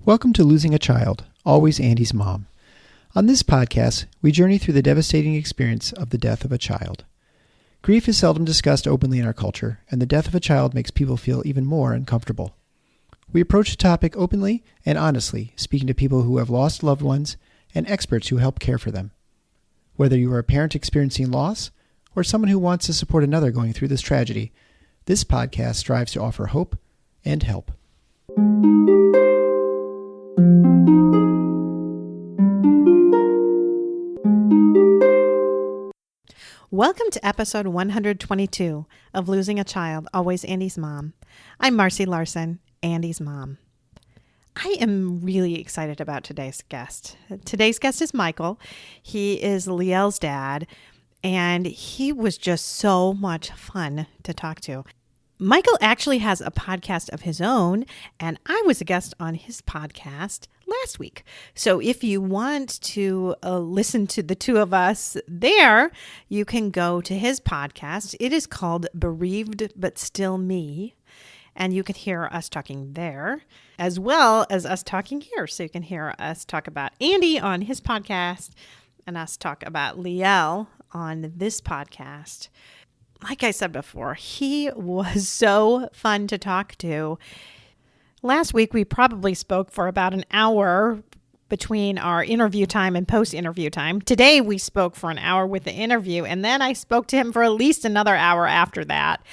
Welcome to Losing a Child, Always Andy's Mom. On this podcast, we journey through the devastating experience of the death of a child. Grief is seldom discussed openly in our culture, and the death of a child makes people feel even more uncomfortable. We approach the topic openly and honestly, speaking to people who have lost loved ones and experts who help care for them. Whether you are a parent experiencing loss or someone who wants to support another going through this tragedy, this podcast strives to offer hope and help. Welcome to episode 122 of Losing a Child, Always Andy's Mom. I'm Marcy Larson, Andy's mom. I am really excited about today's guest. Today's guest is Michael. He is Liel's dad, and he was just so much fun to talk to. Michael actually has a podcast of his own, and I was a guest on his podcast last week. So if you want to listen to the two of us there, you can go to his podcast. It is called Bereaved But Still Me, and you can hear us talking there as well as us talking here. So you can hear us talk about Andy on his podcast and us talk about Liel on this podcast. Like I said before, he was so fun to talk to. Last week, we probably spoke for about an hour between our interview time and post-interview time. Today, we spoke for an hour with the interview, and then I spoke to him for at least another hour after that.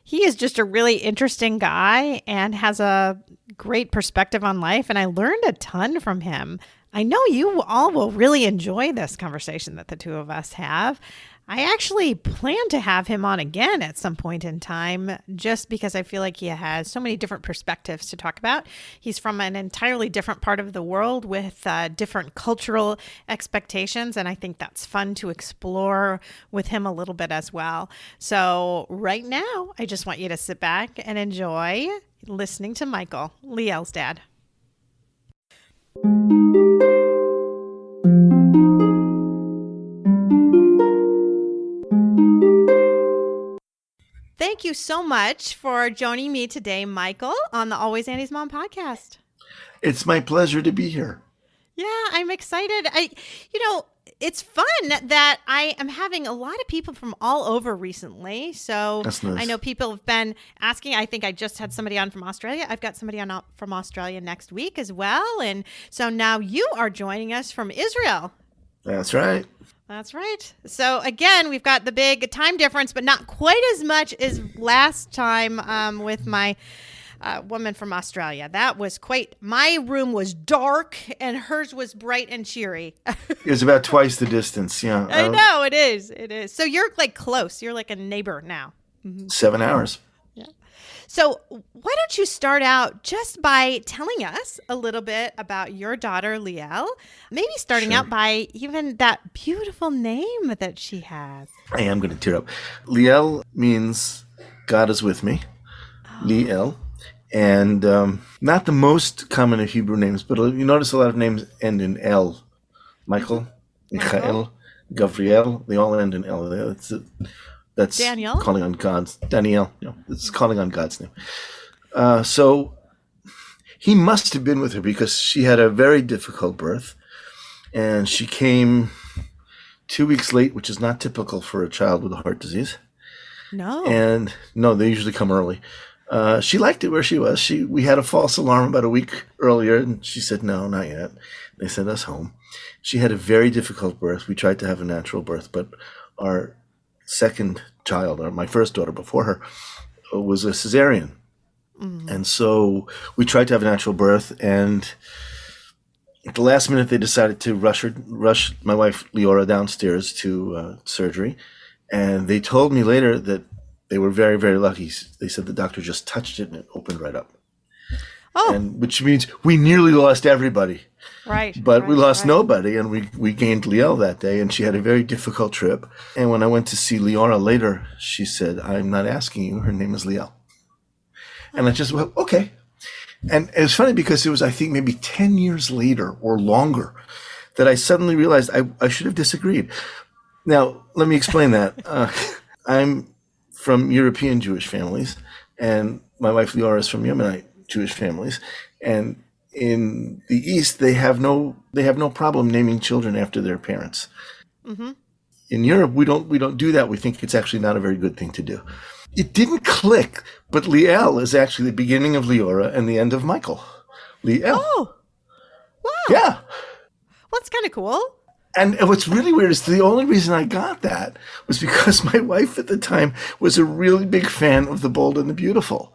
He is just a really interesting guy and has a great perspective on life, and I learned a ton from him. I know you all will really enjoy this conversation that the two of us have. I actually plan to have him on again at some point in time, just because I feel like he has so many different perspectives to talk about. He's from an entirely different part of the world with different cultural expectations, and I think that's fun to explore with him a little bit as well. So right now, I just want you to sit back and enjoy listening to Michael, Liel's dad. Thank you so much for joining me today, Michael, on the Always Andy's Mom podcast. It's my pleasure to be here. Yeah, I'm excited. It's fun that I am having a lot of people from all over recently. So that's nice. I know people have been asking. I think I just had somebody on from Australia. I've got somebody on from Australia next week as well. And so now you are joining us from Isreal. That's right. That's right. So again, we've got the big time difference, but not quite as much as last time with my woman from Australia. That was my room was dark and hers was bright and cheery. It was about twice the distance. Yeah. I know, it is. It is. So you're like close. You're like a neighbor now. Mm-hmm. 7 hours. Yeah. So why don't you start out just by telling us a little bit about your daughter, Liel, maybe starting out by even that beautiful name that she has. I am going to tear up. Liel means God is with me, Liel. And not the most common of Hebrew names, but you notice a lot of names end in L. Michael, Michael, Gabriel, they all end in L. That's Daniel? Calling on God's Daniel. It's calling on God's name. So he must have been with her because she had a very difficult birth, and she came 2 weeks late, which is not typical for a child with a heart disease. No. And no, they usually come early. She liked it where she was. We had a false alarm about a week earlier, and she said, no, not yet. They sent us home. She had a very difficult birth. We tried to have a natural birth, but our second child, or my first daughter before her, was a cesarean. Mm-hmm. And so we tried to have a natural birth, and at the last minute they decided to rush my wife Leora downstairs to surgery. And they told me later that they were very, very lucky. They said the doctor just touched it and it opened right up. Oh. And which means we nearly lost everybody. Right. But we lost nobody, and we gained Liel that day, and she had a very difficult trip. And when I went to see Leora later, she said, I'm not asking you, her name is Liel. And I just went, okay. And it was funny because it was, I think, maybe 10 years later or longer that I suddenly realized I should have disagreed. Now, let me explain that. I'm from European Jewish families, and my wife Liel is from Yemenite Jewish families. And in the East, they have no problem naming children after their parents. Mm-hmm. In Europe, we don't do that. We think it's actually not a very good thing to do. It didn't click, but Liel is actually the beginning of Leora and the end of Michael. Liel. Oh, wow. Yeah. Well, that's kind of cool. And what's really weird is the only reason I got that was because my wife at the time was a really big fan of The Bold and the Beautiful.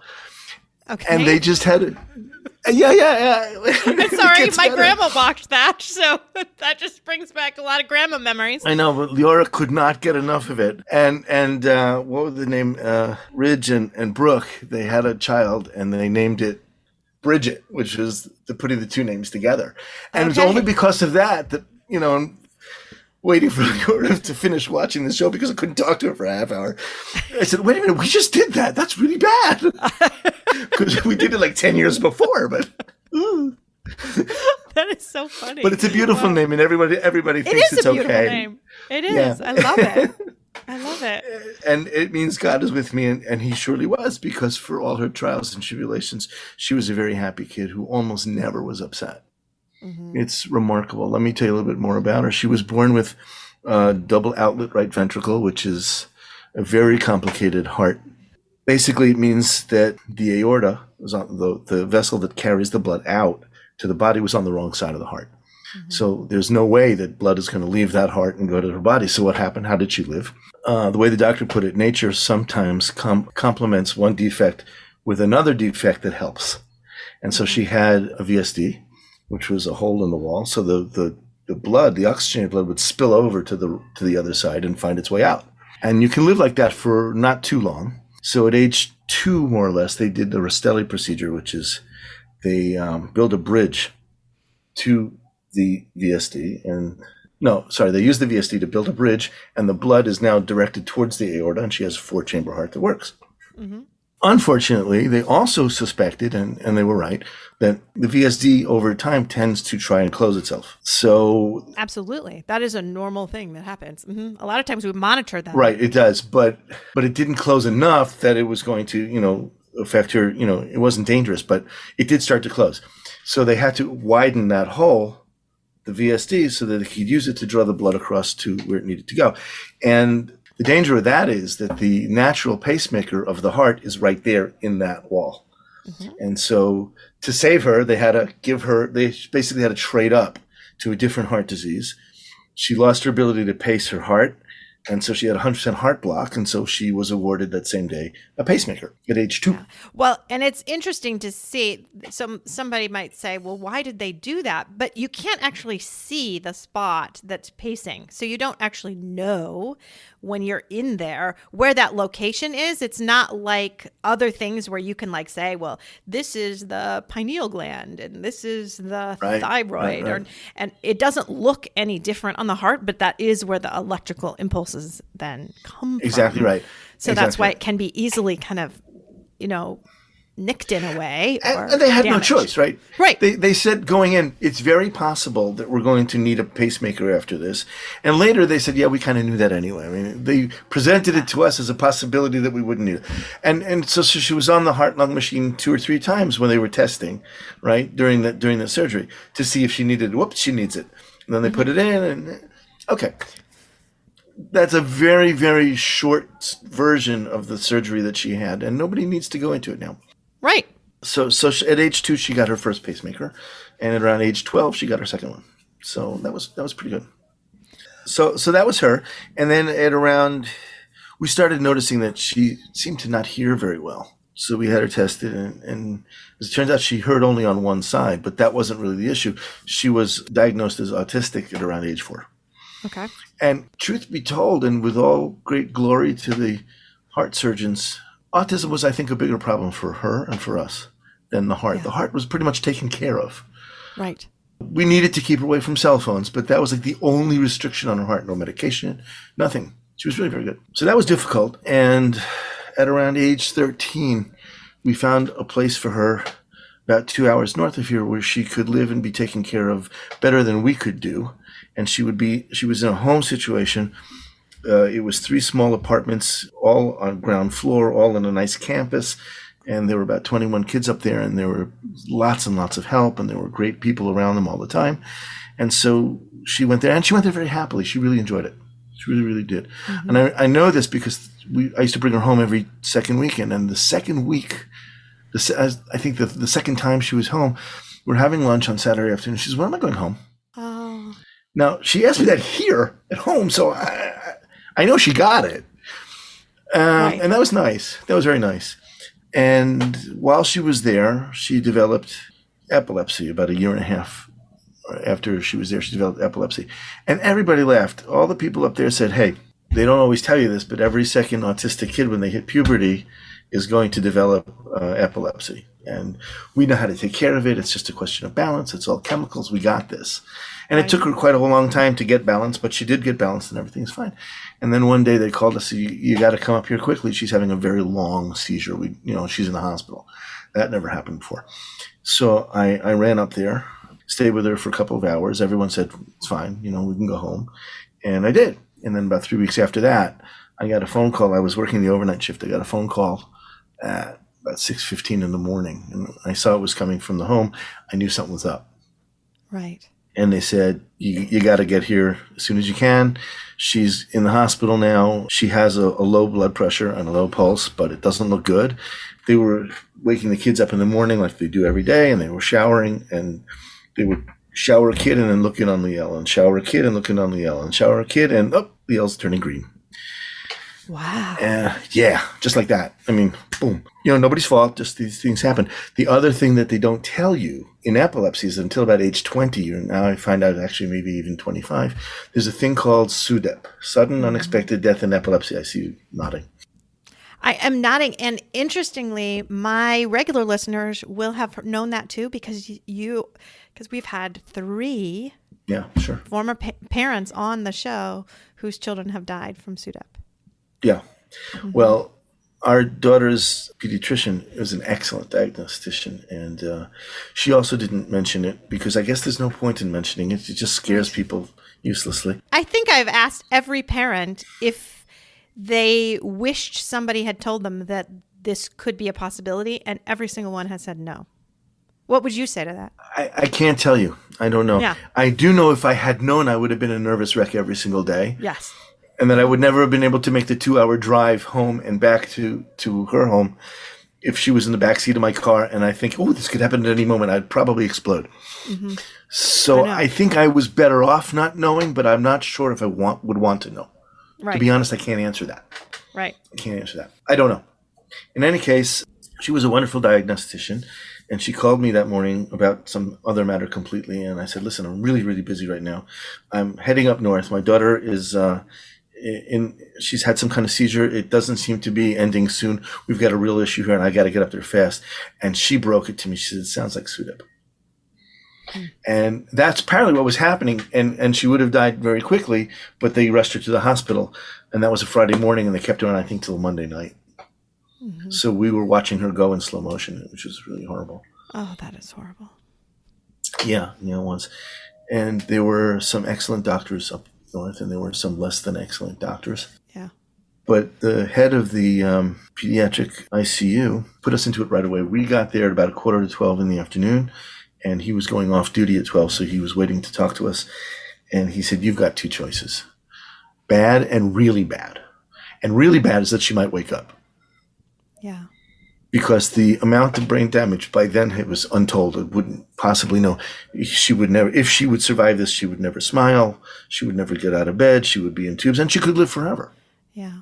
Okay. And they just had it. Yeah. I'm sorry, my grandma watched that, so that just brings back a lot of grandma memories. I know, but Leora could not get enough of it. And what was the name? Ridge and Brooke, they had a child, and they named it Bridget, which is putting the two names together. And It was only because of that, I'm waiting for Leora to finish watching the show because I couldn't talk to her for a half hour. I said, wait a minute, we just did that. That's really bad. Because we did it like 10 years before, but... That is so funny. But it's a beautiful name, and everybody thinks it's okay. It is a beautiful name. It is. Yeah. I love it. I love it. And it means God is with me, and he surely was, because for all her trials and tribulations, she was a very happy kid who almost never was upset. Mm-hmm. It's remarkable. Let me tell you a little bit more about her. She was born with double outlet right ventricle, which is a very complicated heart. Basically, it means that the aorta, was on the vessel that carries the blood out to the body, was on the wrong side of the heart. Mm-hmm. So there's no way that blood is going to leave that heart and go to her body. So what happened? How did she live? The way the doctor put it, nature sometimes complements one defect with another defect that helps. And so she had a VSD, which was a hole in the wall. So the blood, the oxygenated blood, would spill over to the other side and find its way out. And you can live like that for not too long. So at age 2, more or less, they did the Rastelli procedure, which is they build a bridge to the VSD. They use the VSD to build a bridge, and the blood is now directed towards the aorta, and she has a 4-chamber heart that works. Mm-hmm. Unfortunately, they also suspected, and they were right, that the VSD over time tends to try and close itself. So absolutely, that is a normal thing that happens. Mm-hmm. A lot of times we monitor that. Right, it does, but it didn't close enough that it was going to, affect her. It wasn't dangerous, but it did start to close. So they had to widen that hole, the VSD, so that they could use it to draw the blood across to where it needed to go. And the danger of that is that the natural pacemaker of the heart is right there in that wall. Mm-hmm. And so to save her, they basically had to trade up to a different heart disease. She lost her ability to pace her heart. And so she had 100% heart block. And so she was awarded that same day a pacemaker at age 2. Yeah. Well, and it's interesting to see, somebody might say, well, why did they do that? But you can't actually see the spot that's pacing. So you don't actually know when you're in there where that location is. It's not like other things where you can say, well, this is the pineal gland and this is the thyroid. Right. And it doesn't look any different on the heart, but that is where the electrical impulses then come from. Exactly right. So that's why it can be easily kind of, nicked in a way. And they had damaged. No choice, right? Right. They said going in, it's very possible that we're going to need a pacemaker after this. And later they said, yeah, we kind of knew that anyway. I mean, they presented it to us as a possibility that we wouldn't need it. And so she was on the heart-lung machine 2 or 3 times when they were testing, right, during the surgery to see if she needed it. Whoops, she needs it. And then they put it in and, okay. That's a very, very short version of the surgery that she had, and nobody needs to go into it now. Right. So at age 2, she got her first pacemaker, and at around age 12, she got her second one. So that was pretty good. So that was her, and then we started noticing that she seemed to not hear very well. So we had her tested, and as it turns out, she heard only on one side, but that wasn't really the issue. She was diagnosed as autistic at around age 4. Okay. And truth be told, and with all great glory to the heart surgeons, autism was, I think, a bigger problem for her and for us than the heart. Yeah. The heart was pretty much taken care of. Right. We needed to keep her away from cell phones, but that was the only restriction on her heart. No medication, nothing. She was really very good. So that was difficult. And at around age 13, we found a place for her about 2 hours north of here where she could live and be taken care of better than we could do. And she was in a home situation It was 3 small apartments, all on ground floor, all in a nice campus. And there were about 21 kids up there, and there were lots and lots of help, and there were great people around them all the time. And so she went there, and she went there very happily. She really enjoyed it. She really, really did. Mm-hmm. And I know this because I used to bring her home every second weekend. And the second week, I think the second time she was home, we're having lunch on Saturday afternoon. She says, "When am I going home?" Oh. Now, she asked me that here at home, so I know she got it. Right. And that was nice. That was very nice. And while she was there, she developed epilepsy about 1.5 years. After she was there, she developed epilepsy. And everybody laughed. All the people up there said, "Hey, they don't always tell you this, but every second autistic kid when they hit puberty is going to develop epilepsy. And we know how to take care of it. It's just a question of balance. It's all chemicals. We got this." And it took her quite a long time to get balance, but she did get balance and everything's fine. And then one day they called us, "You got to come up here quickly. She's having a very long seizure. She's in the hospital." That never happened before. So I ran up there, stayed with her for a couple of hours. Everyone said, "It's fine, we can go home." And I did. And then about 3 weeks after that, I got a phone call. I was working the overnight shift. I got a phone call at about 6:15 in the morning. And I saw it was coming from the home. I knew something was up. Right. And they said, you got to get here as soon as you can. She's in the hospital now. She has a low blood pressure and a low pulse, but it doesn't look good. They were waking the kids up in the morning like they do every day, and they were showering, and they would shower a kid and then look in on Liel, and shower a kid and look in on Liel, and shower a kid, and Liel's turning green. Wow. Yeah, just like that. I mean, boom. Nobody's fault, just these things happen. The other thing that they don't tell you in epilepsy is that until about age 20, or now I find out actually maybe even 25, there's a thing called SUDEP, sudden unexpected death in epilepsy. I see you nodding. I am nodding. And interestingly, my regular listeners will have known that too, because we've had 3 former parents on the show whose children have died from SUDEP. Yeah. Mm-hmm. Well, our daughter's pediatrician is an excellent diagnostician, and she also didn't mention it because I guess there's no point in mentioning it. It just scares people uselessly. I think I've asked every parent if they wished somebody had told them that this could be a possibility, and every single one has said no. What would you say to that? I can't tell you. I don't know. Yeah. I do know if I had known, I would have been a nervous wreck every single day. Yes. And that I would never have been able to make the 2-hour drive home and back to her home if she was in the backseat of my car. And I think, this could happen at any moment. I'd probably explode. Mm-hmm. So I think I was better off not knowing, but I'm not sure if I would want to know. Right. To be honest, I can't answer that. Right. I can't answer that. I don't know. In any case, she was a wonderful diagnostician. And she called me that morning about some other matter completely. And I said, "Listen, I'm really, really busy right now. I'm heading up north. My daughter is... she's had some kind of seizure. It doesn't seem to be ending soon. We've got a real issue here, and I got to get up there fast." And she broke it to me. She said, "It sounds like SUDEP." And that's apparently what was happening. And she would have died very quickly, but they rushed her to the hospital. And that was a Friday morning, and they kept her on, I think, till Monday night. Mm-hmm. So we were watching her go in slow motion, which was really horrible. Oh, that is horrible. Yeah, it was. And there were some excellent doctors up north, and there were some less than excellent doctors. Yeah. But the head of the pediatric ICU put us into it right away. We got there at about 11:45 in the afternoon, and he was going off duty at 12, so he was waiting to talk to us. And he said, "You've got 2 choices, bad and really bad. And really bad is that she might wake up." Yeah. Because the amount of brain damage by then, it was untold. It wouldn't possibly know. She would never, if she would survive this, she would never smile. She would never get out of bed. She would be in tubes, and she could live forever. Yeah.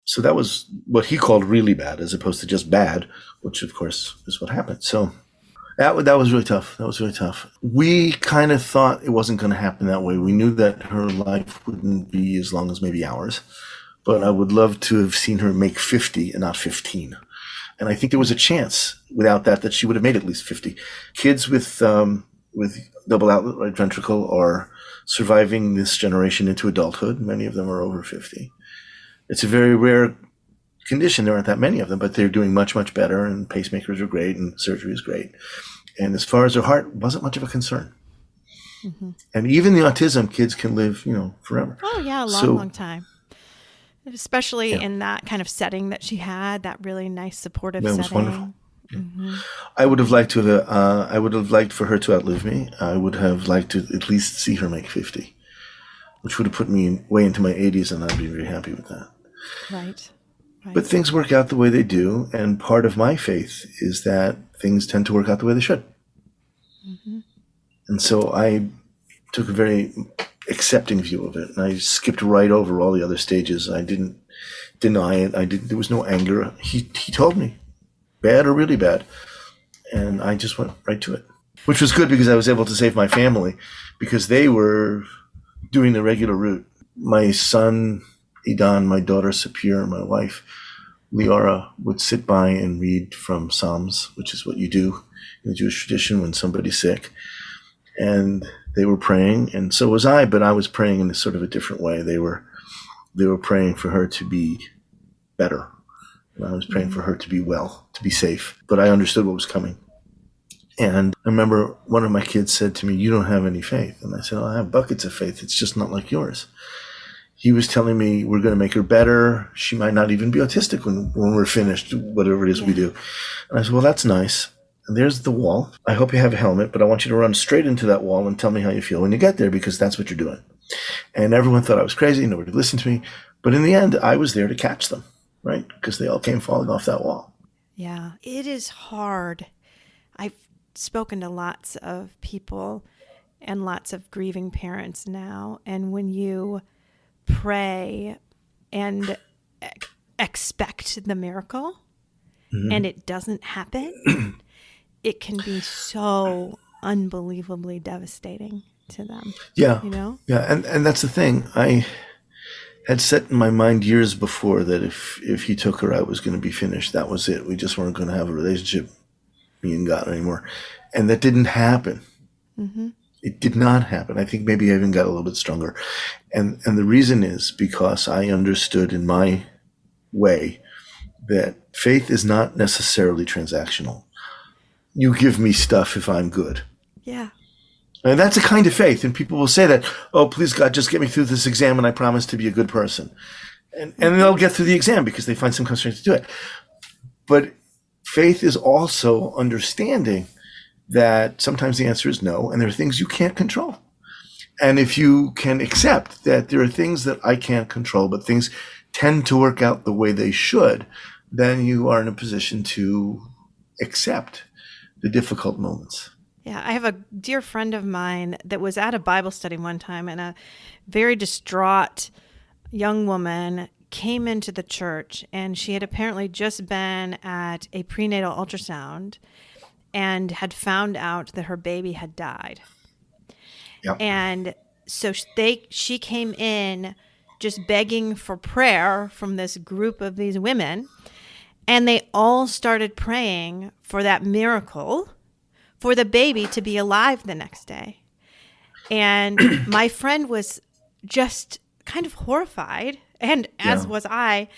So that was what he called really bad, as opposed to just bad, which of course is what happened. So that was really tough. That was really tough. We kind of thought it wasn't going to happen that way. We knew that her life wouldn't be as long as maybe ours, but I would love to have seen her make 50 and not 15. And I think there was a chance without that she would have made at least 50. Kids with double outlet right ventricle are surviving this generation into adulthood. Many of them are over 50. It's a very rare condition. There aren't that many of them, but they're doing much, much better, and pacemakers are great, and surgery is great. And as far as their heart, wasn't much of a concern. Mm-hmm. And even the autism kids can live, forever. Oh, yeah, a long time. especially Yeah. in that kind of setting that she had, that really nice supportive That setting. was wonderful. Yeah. Mm-hmm. I would have liked for her to outlive me. I would have liked to at least see her make 50, which would have put me way into my 80s, and I'd be very happy with that. Right. But things work out the way they do, and part of my faith is that things tend to work out the way they should. Mm-hmm. And so I took a very accepting view of it, and I skipped right over all the other stages. I didn't deny it. There was no anger. He told me, bad or really bad, and I just went right to it, which was good because I was able to save my family because they were doing the regular route. My son, Idan, my daughter, Sapir, my wife, Liara, would sit by and read from Psalms, which is what you do in the Jewish tradition when somebody's sick. And they were praying, and so was I, but I was praying in a sort of a different way. They were praying for her to be better. And I was praying for her to be well, to be safe. But I understood what was coming. And I remember one of my kids said to me, "You don't have any faith." And I said, "I have buckets of faith. It's just not like yours." He was telling me, "We're going to make her better. She might not even be autistic when we're finished, whatever it is we do." And I said, "Well, that's nice. And there's the wall. I hope you have a helmet, but I want you to run straight into that wall and tell me how you feel when you get there, because that's what you're doing." And everyone thought I was crazy. Nobody listened to me. But in the end, I was there to catch them, right? Because they all came falling off that wall. Yeah, it is hard. I've spoken to lots of people and lots of grieving parents now. And when you pray and expect the miracle and it doesn't happen, it can be so unbelievably devastating to them. Yeah. You know? Yeah. And that's the thing. I had set in my mind years before that if he took her, I was going to be finished. That was it. We just weren't going to have a relationship, me and God, anymore. And that didn't happen. Mm-hmm. It did not happen. I think maybe I even got a little bit stronger. And the reason is because I understood in my way that faith is not necessarily transactional. You give me stuff if I'm good. Yeah. And that's a kind of faith. And people will say that, "Oh, please, God, just get me through this exam and I promise to be a good person." And they'll get through the exam because they find some constraint to do it. But faith is also understanding that sometimes the answer is no, and there are things you can't control. And if you can accept that there are things that I can't control, but things tend to work out the way they should, then you are in a position to accept the difficult moments. Yeah, I have a dear friend of mine that was at a Bible study one time, and a very distraught young woman came into the church, and she had apparently just been at a prenatal ultrasound and had found out that her baby had died. Yep. And so she came in just begging for prayer from this group of these women, and they all started praying for that miracle for the baby to be alive the next day. And my friend was just kind of horrified, and as was I,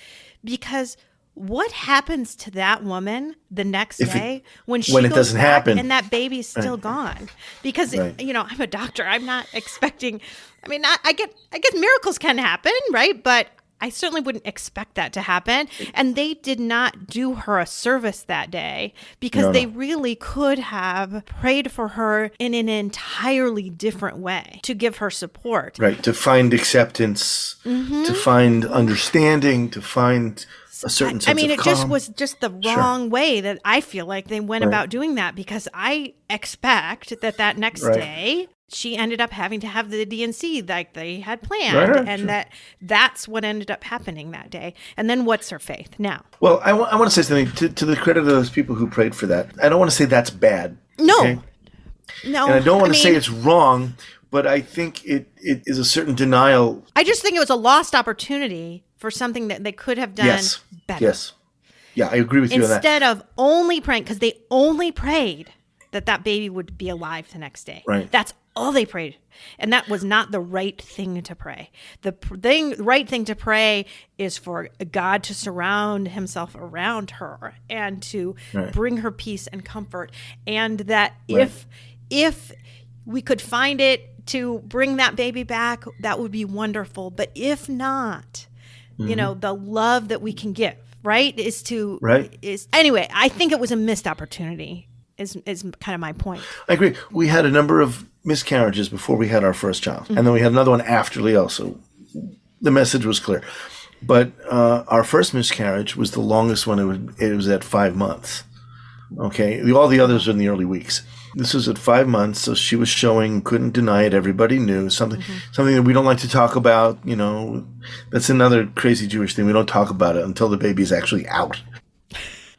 because what happens to that woman the next day when she it goes doesn't back happen and that baby's still gone? Because I'm a doctor. I'm not expecting. I mean, I get miracles can happen, right? But I certainly wouldn't expect that to happen. And they did not do her a service that day because they really could have prayed for her in an entirely different way to give her support. Right. To find acceptance, to find understanding, to find a certain sense of calm. It just was just the wrong way that I feel like they went about doing that, because I expect that next day she ended up having to have the DNC like they had planned, and that's what ended up happening that day. And then what's her faith now? Well, I want to say something to the credit of those people who prayed for that. I don't want to say that's bad. No. Okay? No. And I don't want to say it's wrong, but I think it is a certain denial. I just think it was a lost opportunity for something that they could have done better. Yes. Yeah, I agree with you on that. Instead of only praying, because they only prayed that baby would be alive the next day. Right. That's all they prayed. And that was not the right thing to pray. The right thing to pray is for God to surround himself around her and to bring her peace and comfort. And that if we could find it to bring that baby back, that would be wonderful. But if not, the love that we can give, right? Right. Anyway, I think it was a missed opportunity is kind of my point. I agree. We had a number of miscarriages before we had our first child. And then we had another one after Liel. So the message was clear. But our first miscarriage was the longest one. It was at 5 months. Okay. All the others were in the early weeks. This was at 5 months. So she was showing, couldn't deny it. Everybody knew something that we don't like to talk about. That's another crazy Jewish thing. We don't talk about it until the baby is actually out.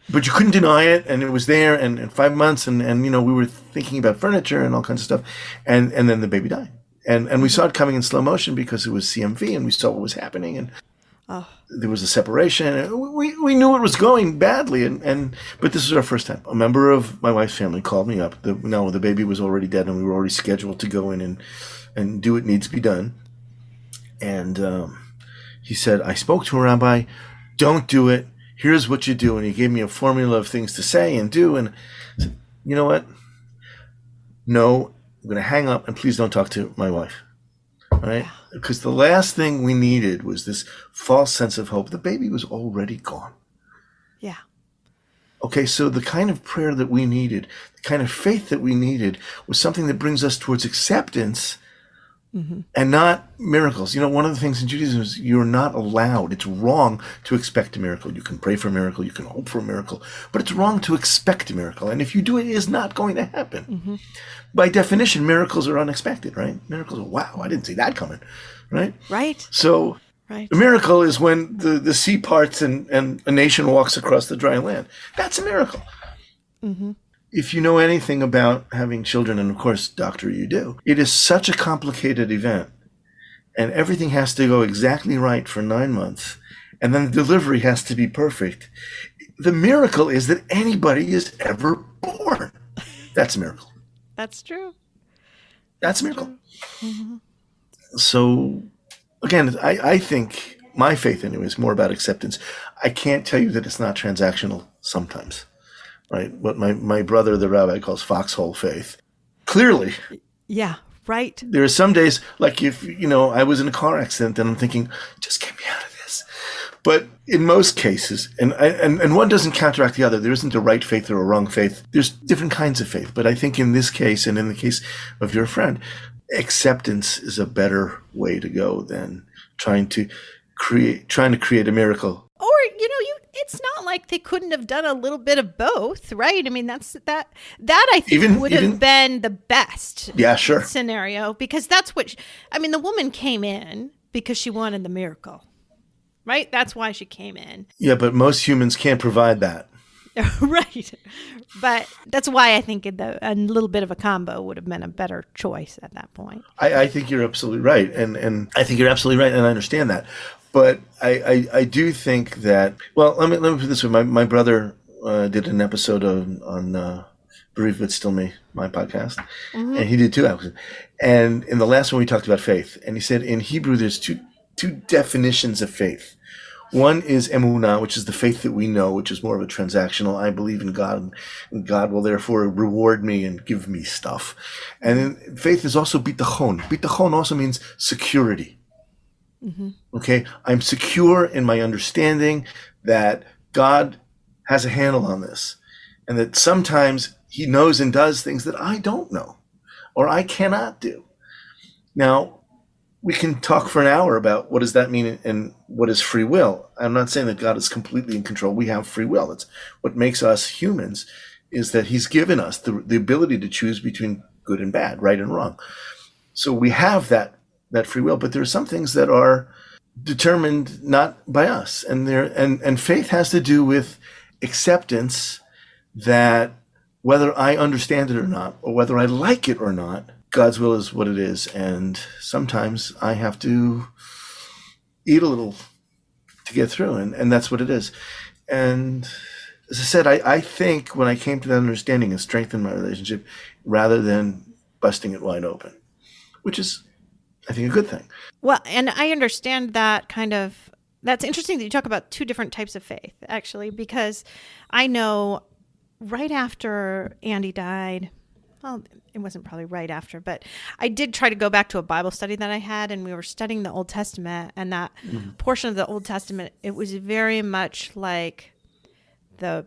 But you couldn't deny it, and it was there, and 5 months, and we were thinking about furniture and all kinds of stuff, and then the baby died. And we saw it coming in slow motion because it was CMV, and we saw what was happening, and there was a separation. And we knew it was going badly, but this was our first time. A member of my wife's family called me up. The baby was already dead, and we were already scheduled to go in and do what needs to be done. And he said, I spoke to a rabbi, don't do it. Here's what you do. And he gave me a formula of things to say and do. And I said, you know what? No, I'm going to hang up and please don't talk to my wife. All right? Because the last thing we needed was this false sense of hope. The baby was already gone. Yeah. Okay, so the kind of prayer that we needed, the kind of faith that we needed was something that brings us towards acceptance and not miracles. One of the things in Judaism is you're not allowed. It's wrong to expect a miracle. You can pray for a miracle. You can hope for a miracle. But it's wrong to expect a miracle. And if you do it, it is not going to happen. By definition, miracles are unexpected, right? Miracles are, wow, I didn't see that coming, right? Right. So a miracle is when the sea parts and a nation walks across the dry land. That's a miracle. If you know anything about having children, and of course, doctor, you do, it is such a complicated event. And everything has to go exactly right for 9 months. And then the delivery has to be perfect. The miracle is that anybody is ever born. That's a miracle. That's true. That's a miracle. So, again, I think my faith anyway is more about acceptance. I can't tell you that it's not transactional sometimes. Right, what my brother, the rabbi, calls foxhole faith. Clearly. Yeah, right. There are some days, like if, I was in a car accident and I'm thinking, just get me out of this. But in most cases, and one doesn't counteract the other. There isn't a right faith or a wrong faith. There's different kinds of faith. But I think in this case, and in the case of your friend, acceptance is a better way to go than trying to create a miracle. Or, it's not like they couldn't have done a little bit of both, right? I mean, that I think would have been the best scenario, because that's what, the woman came in because she wanted the miracle, right? That's why she came in. Yeah, but most humans can't provide that. Right. But that's why I think a little bit of a combo would have been a better choice at that point. I think you're absolutely right. And I think you're absolutely right. And I understand that. But I do think that, well, let me put it this way. My brother did an episode on Bereaved But Still Me, my podcast. And he did 2 episodes. And in the last one, we talked about faith. And he said in Hebrew, there's two definitions of faith. One is emunah, which is the faith that we know, which is more of a transactional. I believe in God, and God will therefore reward me and give me stuff. And then faith is also bitachon. Bitachon also means security. Okay, I'm secure in my understanding that God has a handle on this, and that sometimes he knows and does things that I don't know or I cannot do. Now, we can talk for an hour about what does that mean and what is free will. I'm not saying that God is completely in control. We have free will. That's what makes us humans, is that he's given us the ability to choose between good and bad, right and wrong. So we have that free will, but there are some things that are determined not by us. And faith has to do with acceptance that whether I understand it or not, or whether I like it or not, God's will is what it is. And sometimes I have to eat a little to get through, and that's what it is. And as I said, I think when I came to that understanding, it strengthened my relationship rather than busting it wide open, which is, I think, a good thing. Well, and I understand that that's interesting that you talk about 2 different types of faith, actually, because I know right after Andy died, well, it wasn't probably right after, but I did try to go back to a Bible study that I had, and we were studying the Old Testament, and that portion of the Old Testament, it was very much like the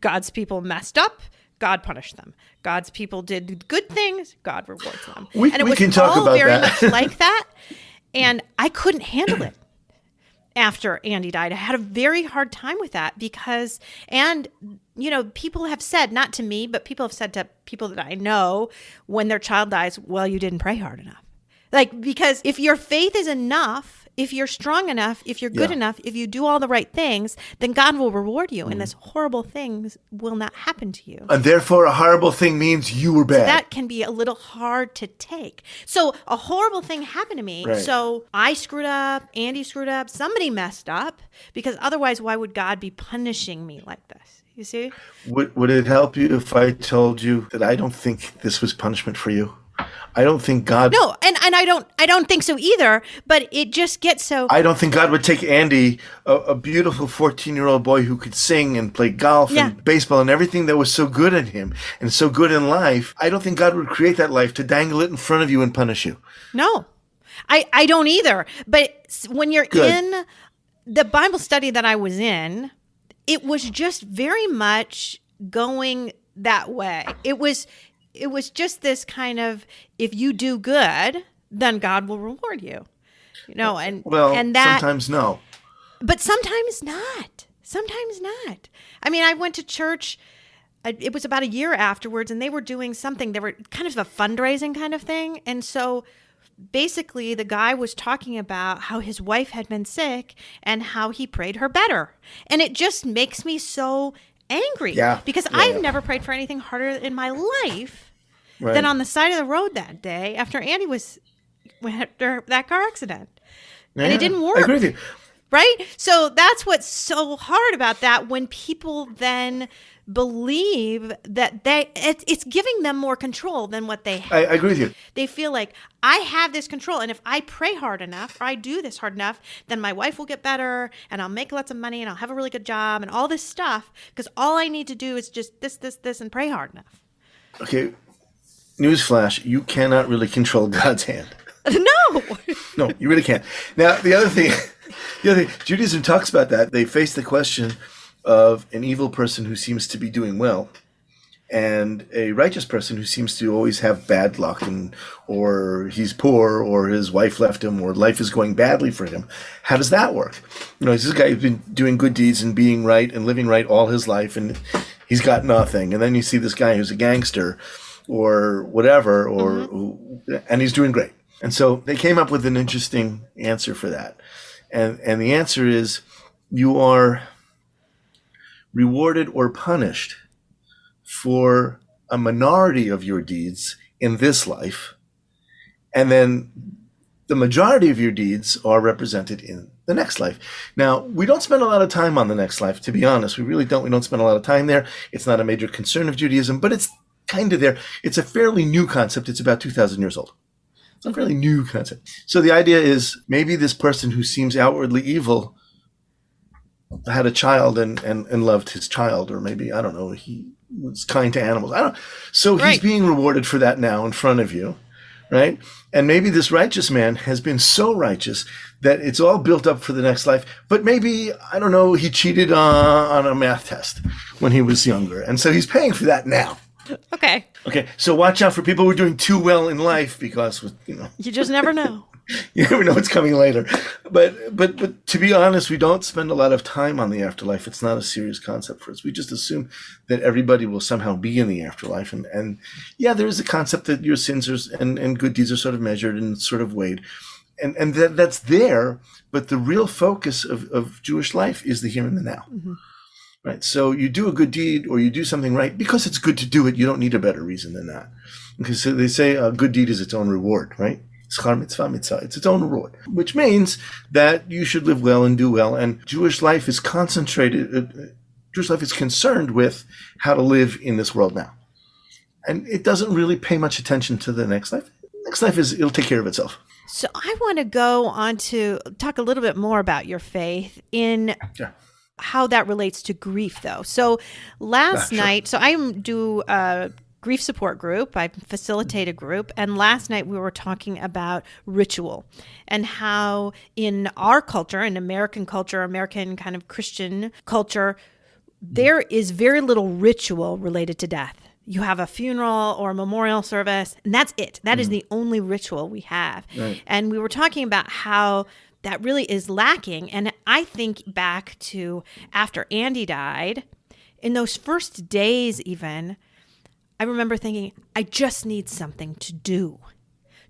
God's people messed up, God punished them. God's people did good things, God rewards them. We can talk about very that. much like that, and I couldn't handle it. After Andy died, I had a very hard time with that because, and people have said, not to me, but people have said to people that I know when their child dies, well, you didn't pray hard enough. Because if your faith is enough, if you're strong enough, if you're good enough, if you do all the right things, then God will reward you and this horrible things will not happen to you. And therefore a horrible thing means you were bad. So that can be a little hard to take. So a horrible thing happened to me. Right. So I screwed up, Andy screwed up, somebody messed up, because otherwise why would God be punishing me like this? You see? Would it help you if I told you that I don't think this was punishment for you? I don't think God... No, and I don't think so either, but it just gets so... I don't think God would take Andy, a beautiful 14-year-old boy who could sing and play golf and baseball and everything that was so good in him and so good in life. I don't think God would create that life to dangle it in front of you and punish you. No, I don't either. But when you're in the Bible study that I was in, it was just very much going that way. It was just this kind of, if you do good, then God will reward you, and that sometimes no, but sometimes not. Sometimes not. I mean, I went to church. It was about a year afterwards, and they were doing something. They were kind of a fundraising kind of thing, and so basically, the guy was talking about how his wife had been sick and how he prayed her better, and it just makes me so angry because I've never prayed for anything harder in my life than on the side of the road that day after Andy went after that car accident. And it didn't work. I agree with you. Right? So that's what's so hard about that, when people then believe that it's giving them more control than what they have. I agree with you. They feel like, I have this control, and if I pray hard enough or I do this hard enough, then my wife will get better and I'll make lots of money and I'll have a really good job and all this stuff, because all I need to do is just this and pray hard enough. Okay, newsflash, you cannot really control God's hand. No, you really can't. Now, the other thing, Judaism talks about that. They face the question of an evil person who seems to be doing well and a righteous person who seems to always have bad luck, or he's poor, or his wife left him, or life is going badly for him. How does that work? This guy who's been doing good deeds and being right and living right all his life, and he's got nothing. And then you see this guy who's a gangster or whatever, and he's doing great. And so they came up with an interesting answer for that. And the answer is, you are rewarded or punished for a minority of your deeds in this life, and then the majority of your deeds are represented in the next life. Now, we don't spend a lot of time on the next life, to be honest. We really don't. We don't spend a lot of time there. It's not a major concern of Judaism, but it's kind of there. It's a fairly new concept. It's about 2,000 years old. It's a fairly new concept. So the idea is, maybe this person who seems outwardly evil had a child and loved his child, or maybe, I don't know, he was kind to animals. I don't. So he's being rewarded for that now in front of you, right? And maybe this righteous man has been so righteous that it's all built up for the next life. But maybe, I don't know, he cheated on a math test when he was younger, and so he's paying for that now. Okay. So watch out for people who are doing too well in life, because you just never know. You never know what's coming later. But to be honest, we don't spend a lot of time on the afterlife. It's not a serious concept for us. We just assume that everybody will somehow be in the afterlife. And there is a concept that your sins and good deeds are sort of measured and sort of weighed. And that's there, but the real focus of Jewish life is the here and the now. Mm-hmm. Right? So you do a good deed or you do something right because it's good to do it. You don't need a better reason than that. Because so they say a good deed is its own reward, right? Schar mitzvah mitzvah. It's its own reward, which means that you should live well and do well. And Jewish life is concentrated. Jewish life is concerned with how to live in this world now. And it doesn't really pay much attention to the next life. Next life it'll take care of itself. So I want to go on to talk a little bit more about your faith in how that relates to grief, though. So last night, so I do grief support group. I facilitate a group. And last night we were talking about ritual and how in our culture, in American culture, American kind of Christian culture, there is very little ritual related to death. You have a funeral or a memorial service, and that's it. That is the only ritual we have. Right. And we were talking about how that really is lacking. And I think back to after Andy died, in those first days even, I remember thinking, I just need something to do.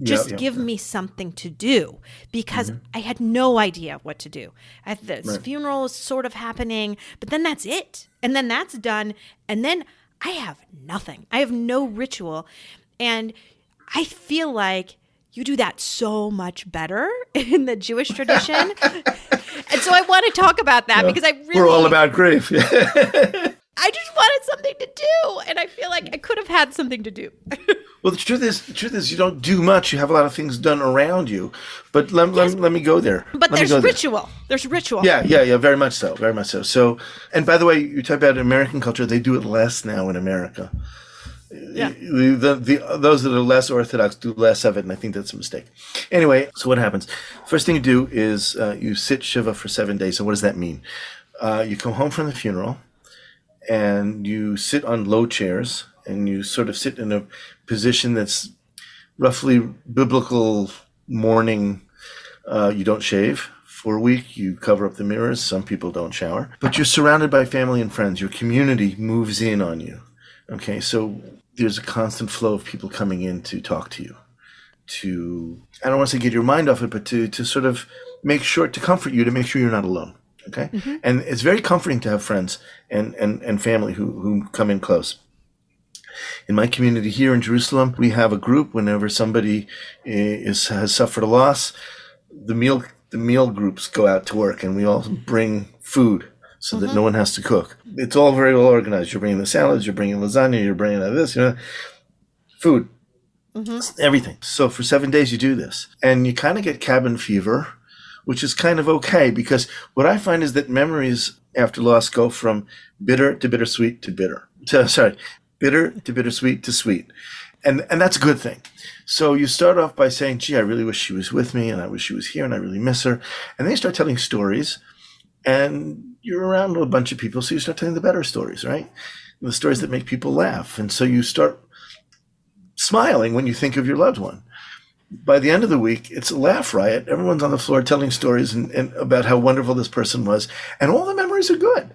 Just give me something to do, because I had no idea what to do. The funeral is sort of happening, but then that's it. And then that's done. And then I have nothing. I have no ritual. And I feel like you do that so much better in the Jewish tradition. And so I want to talk about that because we're all about grief. I just wanted something to do, and I feel like I could have had something to do. Well, the truth is, you don't do much. You have a lot of things done around you. But let me go there. But there's ritual. There's ritual. Yeah, very much so, very much so. So, and by the way, you talk about American culture. They do it less now in America. Yeah. Those that are less Orthodox do less of it, and I think that's a mistake. Anyway, so what happens? First thing you do is you sit Shiva for 7 days. So what does that mean? You come home from the funeral, and you sit on low chairs, and you sort of sit in a position that's roughly biblical mourning. You don't shave for a week. You cover up the mirrors. Some people don't shower. But you're surrounded by family and friends. Your community moves in on you. Okay, so there's a constant flow of people coming in to talk to you. I don't want to say get your mind off it, but to sort of make sure, to comfort you, to make sure you're not alone. Okay? Mm-hmm. And it's very comforting to have friends and family who come in close. In my community here in Jerusalem, we have a group whenever somebody has suffered a loss. The meal groups go out to work, and we all bring food so that no one has to cook. It's all very well organized. You're bringing the salads, you're bringing lasagna, you're bringing this, food, everything. So for 7 days you do this, and you kind of get cabin fever, which is kind of okay, because what I find is that memories after loss go from bitter to bittersweet to bitter. Bitter to bittersweet to sweet. And that's a good thing. So you start off by saying, gee, I really wish she was with me, and I wish she was here, and I really miss her. And then you start telling stories, and you're around a bunch of people, so you start telling the better stories, right? The stories that make people laugh. And so you start smiling when you think of your loved one. By the end of the week, it's a laugh riot. Everyone's on the floor telling stories and about how wonderful this person was. And all the memories are good.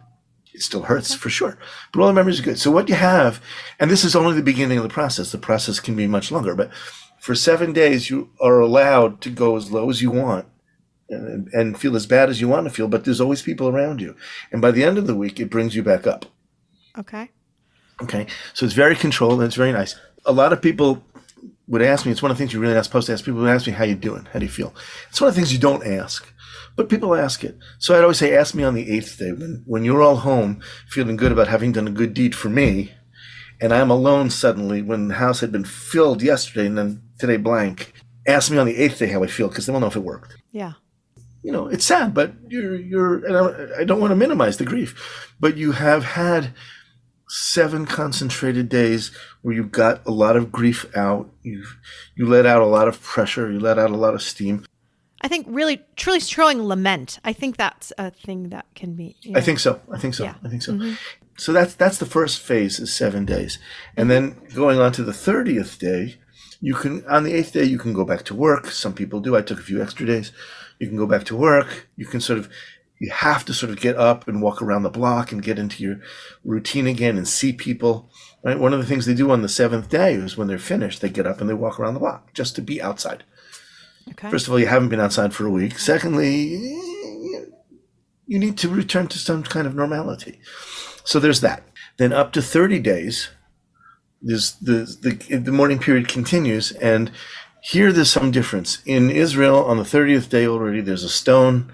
It still hurts for sure, but all the memories are good. So what you have, and this is only the beginning of the process can be much longer, but for 7 days, you are allowed to go as low as you want and feel as bad as you want to feel, but there's always people around you. And by the end of the week, it brings you back up. Okay. So it's very controlled, and it's very nice. A lot of people would ask me, it's one of the things you're really not supposed to ask. People would ask me, how you doing? How do you feel? It's one of the things you don't ask, but people ask it. So I'd always say, ask me on the 8th day, when you're all home, feeling good about having done a good deed for me, and I'm alone suddenly when the house had been filled yesterday and then today blank. Ask me on the 8th day how I feel, because then we'll know if it worked. Yeah. It's sad, but and I don't want to minimize the grief, but you have had 7 concentrated days where you got a lot of grief out. You let out a lot of pressure. You let out a lot of steam. I think really, truly showing lament. I think that's a thing that can be. I think so. Yeah. Mm-hmm. So that's the first phase, is 7 days. And then going on to the 30th day, on the 8th day, you can go back to work. Some people do. I took a few extra days. You can go back to work. You have to sort of get up and walk around the block and get into your routine again and see people, right? One of the things they do on the 7th day is when they're finished, they get up and they walk around the block just to be outside. Okay. First of all, you haven't been outside for a week. Secondly, you need to return to some kind of normality. So there's that. Then up to 30 days, the mourning period continues, and here there's some difference. In Israel, on the 30th day already, there's a stone,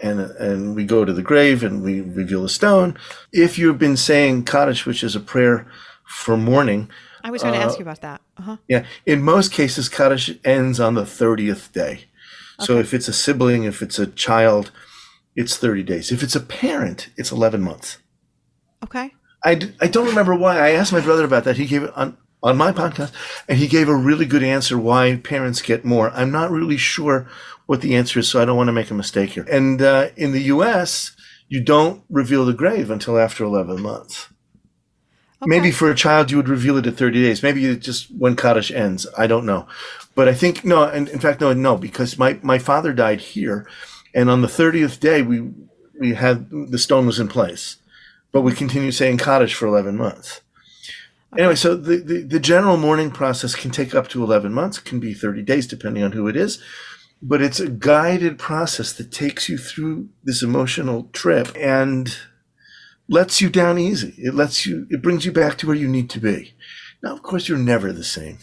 and we go to the grave and we reveal the stone. If you've been saying Kaddish, which is a prayer for mourning. I was going to ask you about that. Uh-huh. Yeah. In most cases, Kaddish ends on the 30th day. Okay. So if it's a sibling, if it's a child, it's 30 days. If it's a parent, it's 11 months. Okay. I don't remember why. I asked my brother about that. He gave it on my podcast, and he gave a really good answer why parents get more. I'm not really sure what the answer is, so I don't want to make a mistake here. And in the U.S., you don't reveal the grave until after 11 months. Okay. Maybe for a child, you would reveal it at 30 days. Maybe it just when Kaddish ends. I don't know. But I think, no, and in fact, no, because my father died here, and on the 30th day, we had, the stone was in place. But we continued saying Kaddish for 11 months. Okay. Anyway, so the general mourning process can take up to 11 months. It can be 30 days, depending on who it is. But it's a guided process that takes you through this emotional trip and lets you down easy. It brings you back to where you need to be. Now, of course, you're never the same.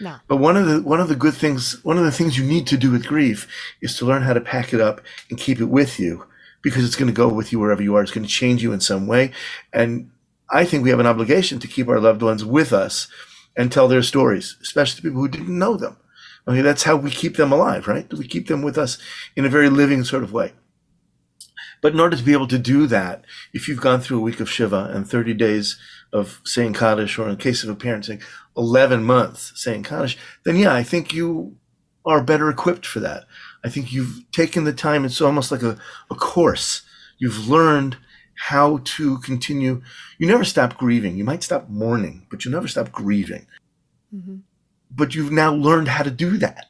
No. But one of the things you need to do with grief is to learn how to pack it up and keep it with you, because it's going to go with you wherever you are. It's going to change you in some way. And I think we have an obligation to keep our loved ones with us and tell their stories, especially to people who didn't know them. Okay, that's how we keep them alive, right? We keep them with us in a very living sort of way. But in order to be able to do that, if you've gone through a week of Shiva and 30 days of saying Kaddish, or in the case of a parent saying 11 months saying Kaddish, then yeah, I think you are better equipped for that. I think you've taken the time. It's almost like a course. You've learned how to continue. You never stop grieving. You might stop mourning, but you never stop grieving. Mm-hmm. But you've now learned how to do that.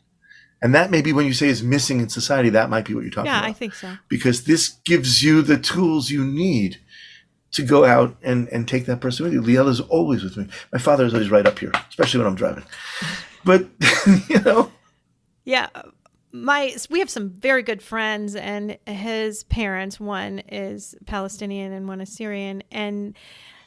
And that may be, when you say is missing in society, that might be what you're talking about. Yeah, I think so. Because this gives you the tools you need to go out and take that person with you. Liel is always with me. My father is always right up here, especially when I'm driving. But, Yeah. We have some very good friends, and his parents, one is Palestinian and one is Syrian, and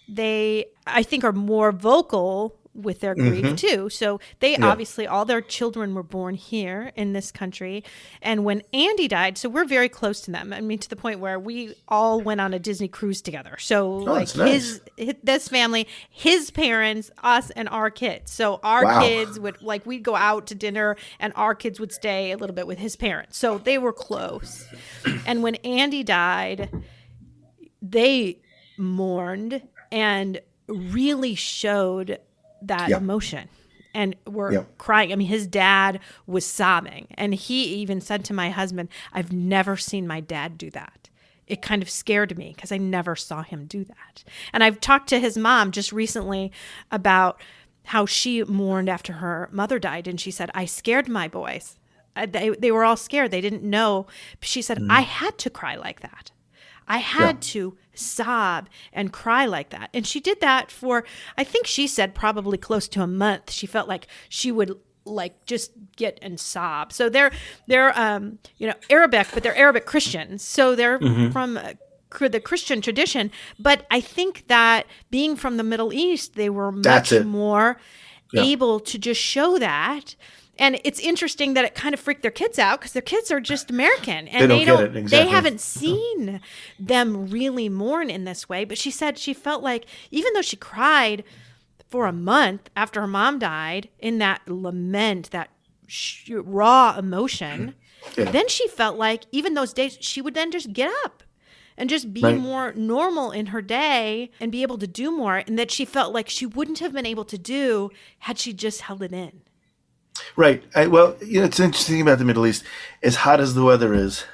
they, I think, are more vocal with their grief too. So they obviously, all their children were born here in this country. And when Andy died, so we're very close to them. I mean, to the point where we all went on a Disney cruise together. So nice. This family, his parents, us, and our kids. So our kids would, we'd go out to dinner and our kids would stay a little bit with his parents. So they were close. And when Andy died, they mourned and really showed that emotion and were crying. I mean, his dad was sobbing, and he even said to my husband, I've never seen my dad do that. It kind of scared me because I never saw him do that. And I've talked to his mom just recently about how she mourned after her mother died, and she said, I scared my boys. They were all scared. They didn't know. She said, I had to cry like that. I had to sob and cry like that. And she did that for, I think she said, probably close to a month. She felt like she would just get and sob. So they're Arabic, but they're Arabic Christians. So they're from the Christian tradition. But I think that being from the Middle East, they were much more able to just show that. And it's interesting that it kind of freaked their kids out, because their kids are just American, and they don't get it. Exactly. They haven't seen them really mourn in this way. But she said she felt like, even though she cried for a month after her mom died in that lament, that raw emotion, then she felt like even those days she would then just get up and just be more normal in her day and be able to do more, and that she felt like she wouldn't have been able to do had she just held it in. Right. It's interesting about the Middle East. As hot as the weather is,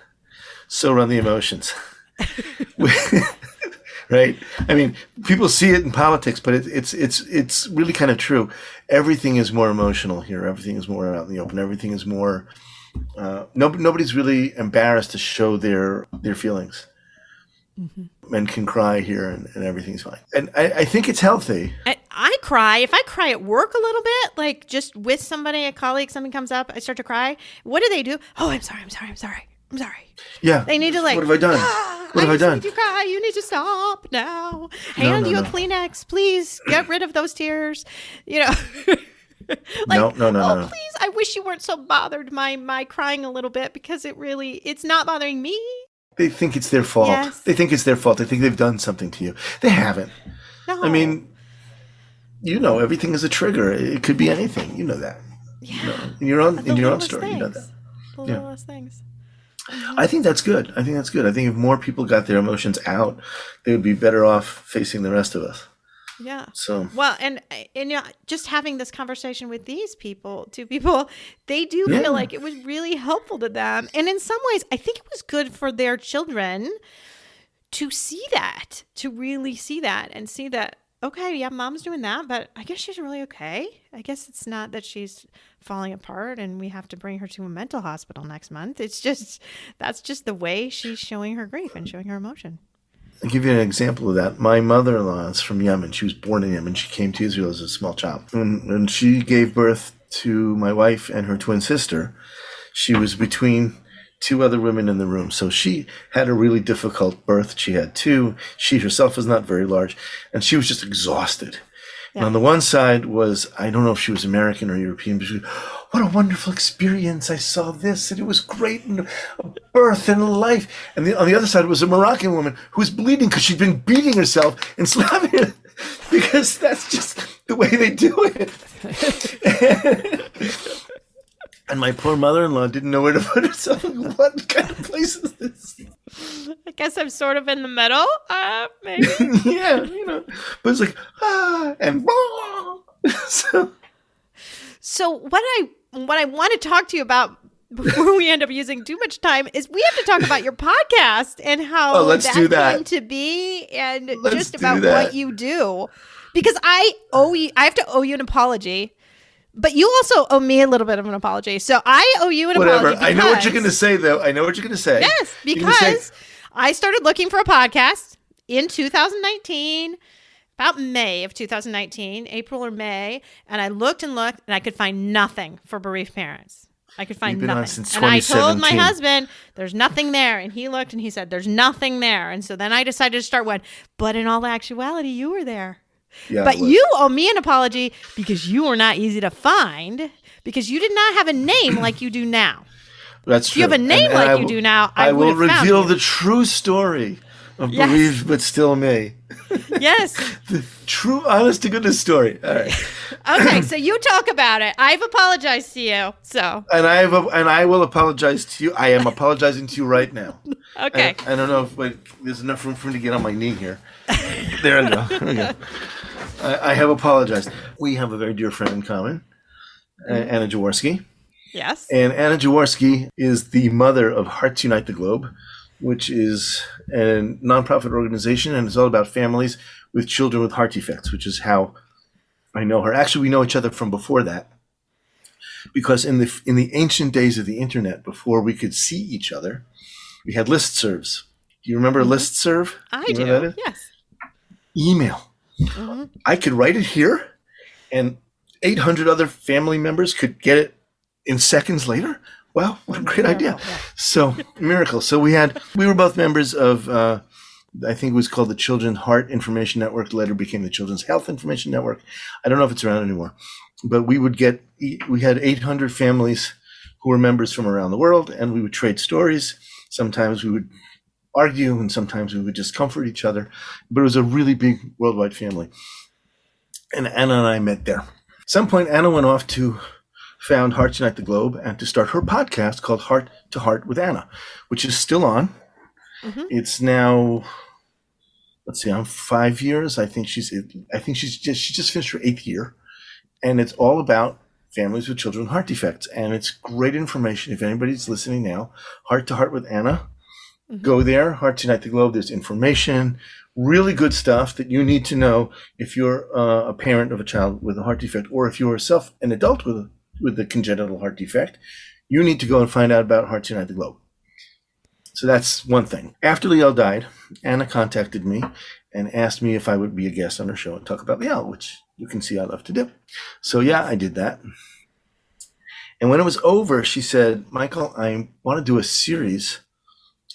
so run the emotions. Right? I mean, people see it in politics, but it's really kind of true. Everything is more emotional here. Everything is more out in the open. Everything is more. Nobody's really embarrassed to show their feelings. Men can cry here, and everything's fine. And I think it's healthy. I cry. If I cry at work a little bit, like just with somebody, a colleague, something comes up, I start to cry. What do? Oh, I'm sorry. Yeah. They need to what have I done? What have I done? Need to cry. You need to stop now. Hand you a Kleenex. Please get rid of those tears. No. Please, I wish you weren't so bothered my crying a little bit, because it's not bothering me. They think it's their fault. Yes. They think it's their fault. They think they've done something to you. They haven't. No. I mean, everything is a trigger. It could be anything. You know that. Yeah. In your own story, things. you know that. The littlest things. I think that's good. I think if more people got their emotions out, they would be better off facing the rest of us. Yeah. So, Well, and just having this conversation with these two people, they do feel like it was really helpful to them. And in some ways, I think it was good for their children to see that, to really see that and see that, okay, yeah, mom's doing that, but I guess she's really okay. I guess it's not that she's falling apart and we have to bring her to a mental hospital next month. It's just, that's just the way she's showing her grief and showing her emotion. I'll give you an example of that. My mother-in-law is from Yemen. She was born in Yemen. She came to Israel as a small child. When she gave birth to my wife and her twin sister, she was between two other women in the room. So she had a really difficult birth. She had two. She herself was not very large, and she was just exhausted. Yeah. And on the one side was, I don't know if she was American or European, but she was, what a wonderful experience. I saw this, and it was great, and a birth and a life. And on the other side was a Moroccan woman who was bleeding because she'd been beating herself and slapping it, because that's just the way they do it. And my poor mother-in-law didn't know where to put herself. What kind of place is this? I guess I'm sort of in the middle, maybe. Yeah, but it's like, and So what I want to talk to you about before we end up using too much time is we have to talk about your podcast and how that came to be, and just about what you do. Because I have to owe you an apology. But you also owe me a little bit of an apology. So I owe you an apology. I know what you're going to say, though. I know what you're going to say. Yes, because I started looking for a podcast in 2019, about May of 2019, April or May. And I looked, and I could find nothing for bereaved parents. I could find nothing. Since and I told my husband, there's nothing there. And he looked and he said, there's nothing there. And so then I decided to start one. But in all actuality, you were there. Yeah, but you owe me an apology because you were not easy to find, because you did not have a name like you do now. That's true. If you have a name like you do now, I will reveal the true story of Bereaved But Still Me. Yes. The true, honest to goodness story. All right. Okay, so you talk about it. I've apologized to you. So. And I will apologize to you. I am apologizing to you right now. Okay. I don't know if there's enough room for me to get on my knee here. There I go. Okay. I have apologized. We have a very dear friend in common, Anna Jaworski. Yes. And Anna Jaworski is the mother of Hearts Unite the Globe, which is a nonprofit organization, and it's all about families with children with heart defects, which is how I know her. Actually, we know each other from before that, because in the ancient days of the internet, before we could see each other, we had listservs. Do you remember a listserv? I do. Yes. Email. Mm-hmm. I could write it here, and 800 other family members could get it in seconds later. Wow, what a great idea. Yeah. So, miracle. So we were both members of, I think it was called the Children's Heart Information Network, later became the Children's Health Information Network. I don't know if it's around anymore, but we had 800 families who were members from around the world, and we would trade stories. Sometimes we would argue, and sometimes we would just comfort each other. But it was a really big worldwide family. And Anna and I met there. At some point, Anna went off to found Hearts Unite the Globe and to start her podcast called Heart to Heart with Anna, which is still on. Mm-hmm. It's now, let's see, 5 years. I think she just finished her 8th year. And it's all about families with children with heart defects. And it's great information. If anybody's listening now, Heart to Heart with Anna. Mm-hmm. Go there, Hearts Unite the Globe. There's information, really good stuff that you need to know if you're a parent of a child with a heart defect, or if you're an adult with a congenital heart defect. You need to go and find out about Hearts Unite the Globe. So that's one thing. After Liel died, Anna contacted me and asked me if I would be a guest on her show and talk about Liel, which you can see I love to do. So yeah, I did that. And when it was over, she said, Michael, I want to do a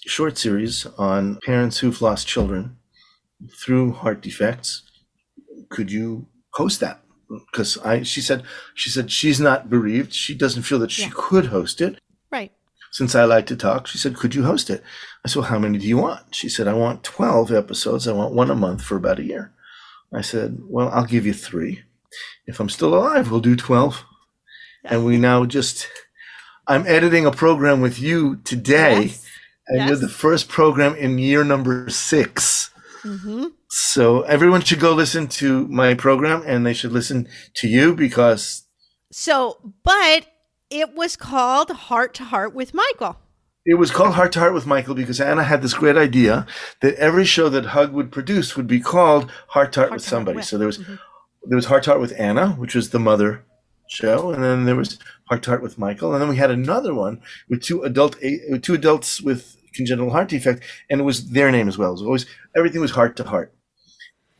short series on parents who've lost children through heart defects. Could you host that? Because she said she's not bereaved. She doesn't feel that she could host it. Right. Since I like to talk, she said, could you host it? I said, well, how many do you want? She said, I want 12 episodes. I want one a month for about a year. I said, well, I'll give you 3. If I'm still alive, we'll do 12. And we now I'm editing a program with you today. Yes. And you're the first program in year number 6. Mm-hmm. So everyone should go listen to my program, and they should listen to you because... But it was called Heart to Heart with Michael. It was called Heart to Heart with Michael because Anna had this great idea that every show that Hug would produce would be called Heart to Heart with somebody. So there was Heart to Heart with Anna, which was the mother show, and then there was Heart to Heart with Michael, and then we had another one with two adults with congenital heart defect, and it was their name as well. It was always, everything was Heart to Heart.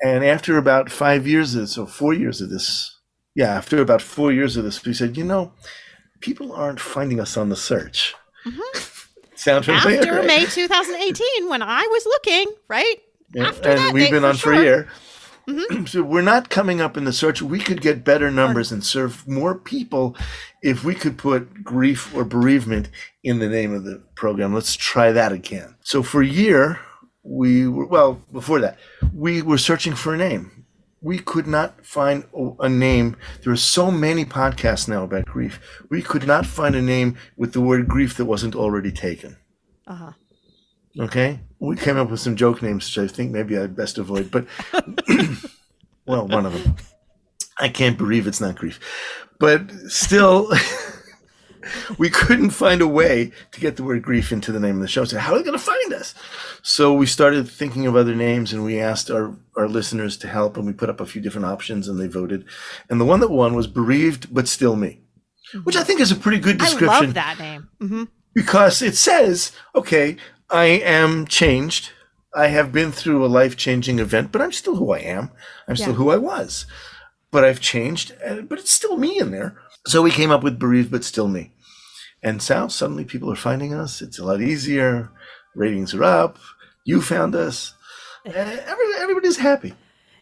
And after about 5 years of this, or 4 years of this, after about 4 years of this, we said, people aren't finding us on the search. Sound familiar? After May 2018, when I was looking, right? Yeah, After and that we've date, been on for a year. So we're not coming up in the search. We could get better numbers and serve more people if we could put grief or bereavement in the name of the program. Let's try that again. So for a year, before that, we were searching for a name. We could not find a name. There are so many podcasts now about grief. We could not find a name with the word grief that wasn't already taken. Uh-huh. Okay? We came up with some joke names, which I think maybe I'd best avoid. But, well, one of them. I can't bereave, it's not grief. But still, we couldn't find a way to get the word grief into the name of the show. So how are they going to find us? So we started thinking of other names, and we asked our listeners to help, and we put up a few different options, and they voted. And the one that won was Bereaved But Still Me, which I think is a pretty good description. I love that name. Because it says, okay, I am changed. I have been through a life-changing event, but I'm still who I am. I'm still who I was. But I've changed, but it's still me in there. So we came up with Bereaved But Still Me. And now suddenly people are finding us. It's a lot easier. Ratings are up. You found us. Everybody's happy.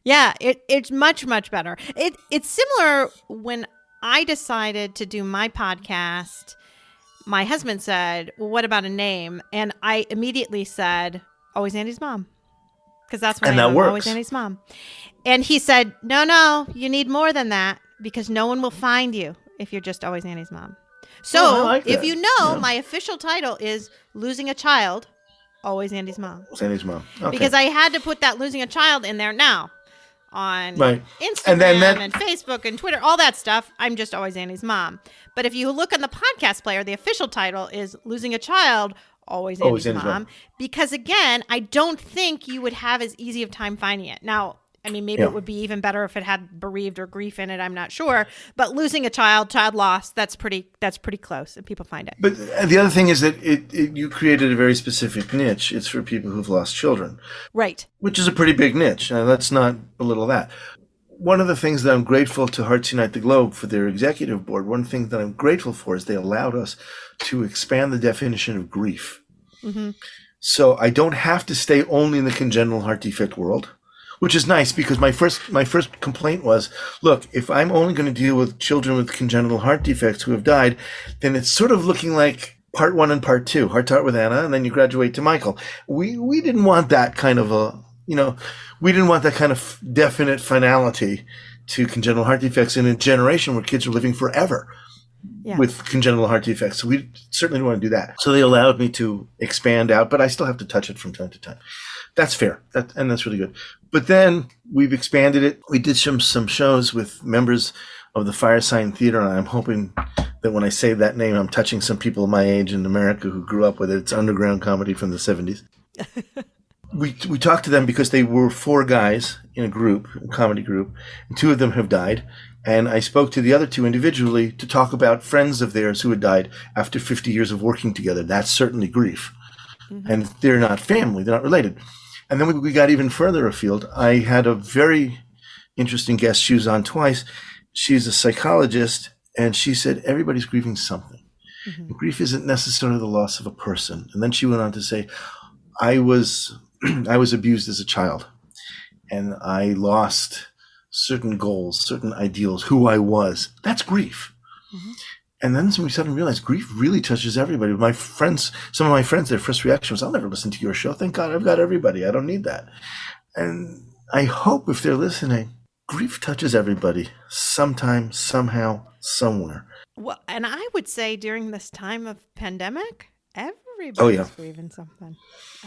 Yeah, it's much, much better. It's similar when I decided to do my podcast. My husband said, well, what about a name? And I immediately said, Always Andy's Mom. Because that's what I am, Always Andy's Mom. And he said, no, you need more than that because no one will find you if you're just Always Andy's Mom. So if you know, my official title is Losing a Child, Always Andy's Mom. Always Andy's Mom. Okay. Because I had to put that Losing a Child in there now. On Instagram and Facebook and Twitter, all that stuff, I'm just Always Andy's Mom. But if you look on the podcast player, the official title is Losing a Child, Always Andy's Mom. Because again, I don't think you would have as easy of time finding it. Now, I mean, maybe it would be even better if it had bereaved or grief in it. I'm not sure. But losing a child loss, that's pretty close, and people find it. But the other thing is that you created a very specific niche. It's for people who've lost children. Right. Which is a pretty big niche. Let's not belittle that. One of the things that I'm grateful to Hearts Unite the Globe for their executive board, one thing that I'm grateful for is they allowed us to expand the definition of grief. So I don't have to stay only in the congenital heart defect world. Which is nice because my first complaint was, look, if I'm only going to deal with children with congenital heart defects who have died, then it's sort of looking like part 1 and part 2, Heart to Heart with Anna, and then you graduate to Michael. We didn't want that kind of we didn't want that kind of definite finality to congenital heart defects in a generation where kids are living forever with congenital heart defects. So we certainly didn't want to do that. So they allowed me to expand out, but I still have to touch it from time to time. That's fair, and that's really good. But then we've expanded it. We did some shows with members of the Firesign Theater, and I'm hoping that when I say that name, I'm touching some people my age in America who grew up with it. It's underground comedy from the 70s. We talked to them because they were 4 guys in a comedy group, and 2 of them have died. And I spoke to the other 2 individually to talk about friends of theirs who had died after 50 years of working together. That's certainly grief. And they're not family, they're not related. And then we got even further afield. I had a very interesting guest. She was on twice. She's a psychologist, and she said, everybody's grieving something. Grief isn't necessarily the loss of a person. And then she went on to say, I was abused as a child, and I lost certain goals, certain ideals, who I was. That's grief. And then we suddenly realized grief really touches everybody. Some of my friends, their first reaction was, I'll never listen to your show. Thank God I've got everybody. I don't need that. And I hope if they're listening, grief touches everybody sometime, somehow, somewhere. Well, and I would say during this time of pandemic, everybody's grieving something.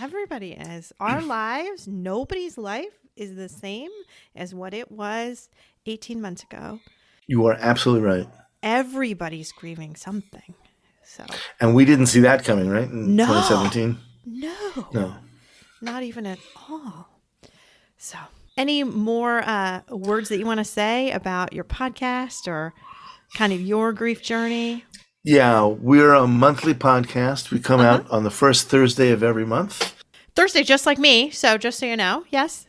Everybody is. Our lives, nobody's life is the same as what it was 18 months ago. You are absolutely right. Everybody's grieving something. So, And we didn't see that coming, right? In 2017? No. Not even at all. So, any more words that you want to say about your podcast or kind of your grief journey? Yeah, we're a monthly podcast. We come out on the first Thursday of every month. Thursday, just like me. So just so you know. Yes.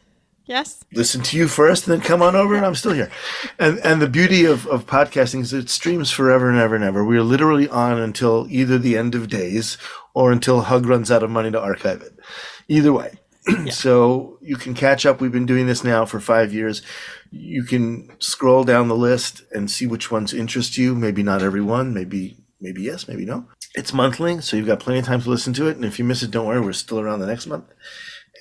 Listen to you first and then come on over and I'm still here. And the beauty of podcasting is it streams forever and ever and ever. We're literally on until either the end of days or until Hug runs out of money to archive it. Either way. Yeah. So you can catch up. We've been doing this now for 5 years. You can scroll down the list and see which ones interest you. Maybe not every one. Maybe yes, maybe no. It's monthly, so you've got plenty of time to listen to it. And if you miss it, don't worry. We're still around the next month.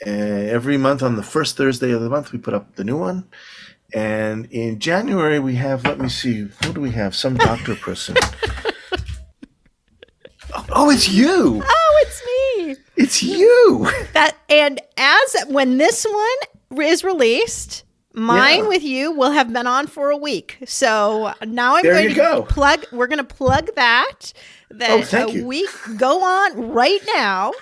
Every month on the first Thursday of the month, we put up the new one. And in January, we have, let me see, who do we have? Some doctor person. Oh, it's you. Oh, it's me. It's you. And as when this one is released, mine with you will have been on for a week. So now we're going to plug that thank you. week go on right now.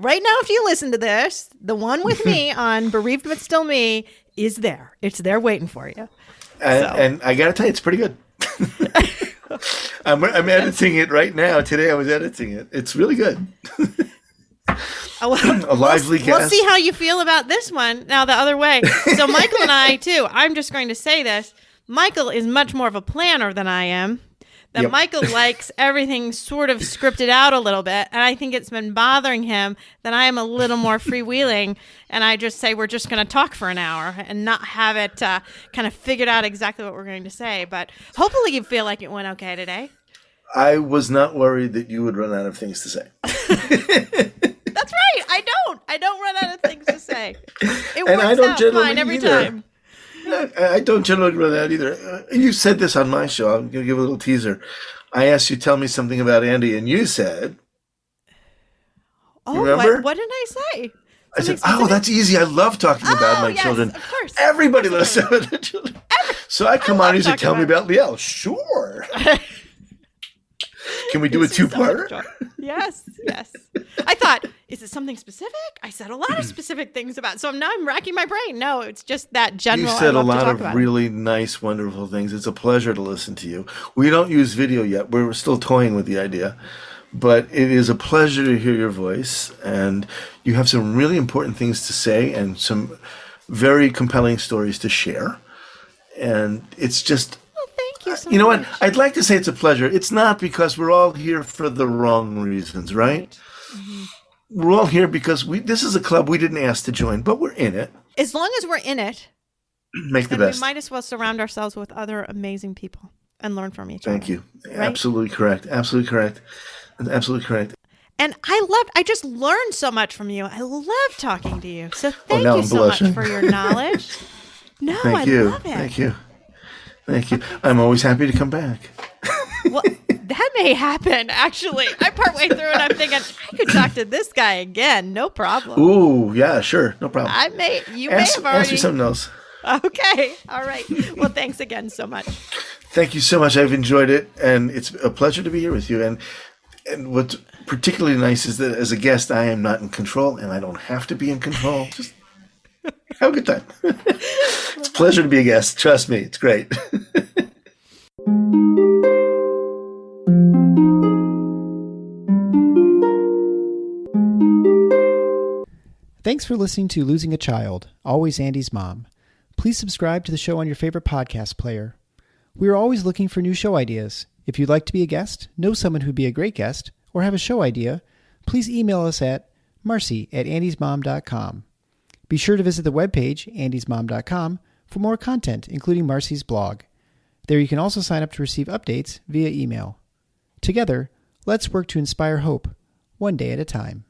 Right now, if you listen to this, the one with me on Bereaved But Still Me is there. It's there waiting for you. And I got to tell you, it's pretty good. I'm editing it right now. Today I was editing it. It's really good. A lively guest. We'll see how you feel about this one now the other way. So Michael and I, too, I'm just going to say this. Michael is much more of a planner than I am. That Michael likes everything sort of scripted out a little bit, and I think it's been bothering him that I am a little more freewheeling, and I just say we're just going to talk for an hour and not have it kind of figured out exactly what we're going to say. But hopefully you feel like it went okay today. I was not worried that you would run out of things to say. That's right. I don't run out of things to say. It and works out fine every time. I don't generally run out either. You said this on my show. I'm going to give a little teaser. I asked you to tell me something about Andy, and you said, "Oh, remember? What did I say?" I said, that's easy. I love talking about my children. Of course. Everybody loves talking about their children. So I come on and you say, tell me about Liel. Sure. Can we do a two-parter? Yes. I thought, is it something specific? I said a lot of specific things about. So now I'm racking my brain. No, it's just that general. You said a lot of really nice, wonderful things. It's a pleasure to listen to you. We don't use video yet. We're still toying with the idea. But it is a pleasure to hear your voice. And you have some really important things to say and some very compelling stories to share. And it's just... You know what? I'd like to say it's a pleasure. It's not because we're all here for the wrong reasons, right? Mm-hmm. We're all here because this is a club we didn't ask to join, but we're in it. As long as we're in it, make the best. We might as well surround ourselves with other amazing people and learn from each other. Thank you. Right? Absolutely correct. Absolutely correct. Absolutely correct. And I just learned so much from you. I love talking to you. So thank you so much for your knowledge. Thank you. Love it. Thank you. Thank you. I'm always happy to come back. Well, that may happen, actually. I'm partway through and I'm thinking, I could talk to this guy again. No problem. Ooh, yeah, sure. No problem. You may have already. Ask me something else. Okay. All right. Well, thanks again so much. Thank you so much. I've enjoyed it. And it's a pleasure to be here with you. And what's particularly nice is that as a guest, I am not in control and I don't have to be in control. Just have a good time. It's a pleasure to be a guest. Trust me, it's great. Thanks for listening to Losing a Child, Always Andy's Mom. Please subscribe to the show on your favorite podcast player. We are always looking for new show ideas. If you'd like to be a guest, know someone who'd be a great guest, or have a show idea, please email us at marcy@andysmom.com. Be sure to visit the webpage, andysmom.com, for more content, including Marcy's blog. There you can also sign up to receive updates via email. Together, let's work to inspire hope, one day at a time.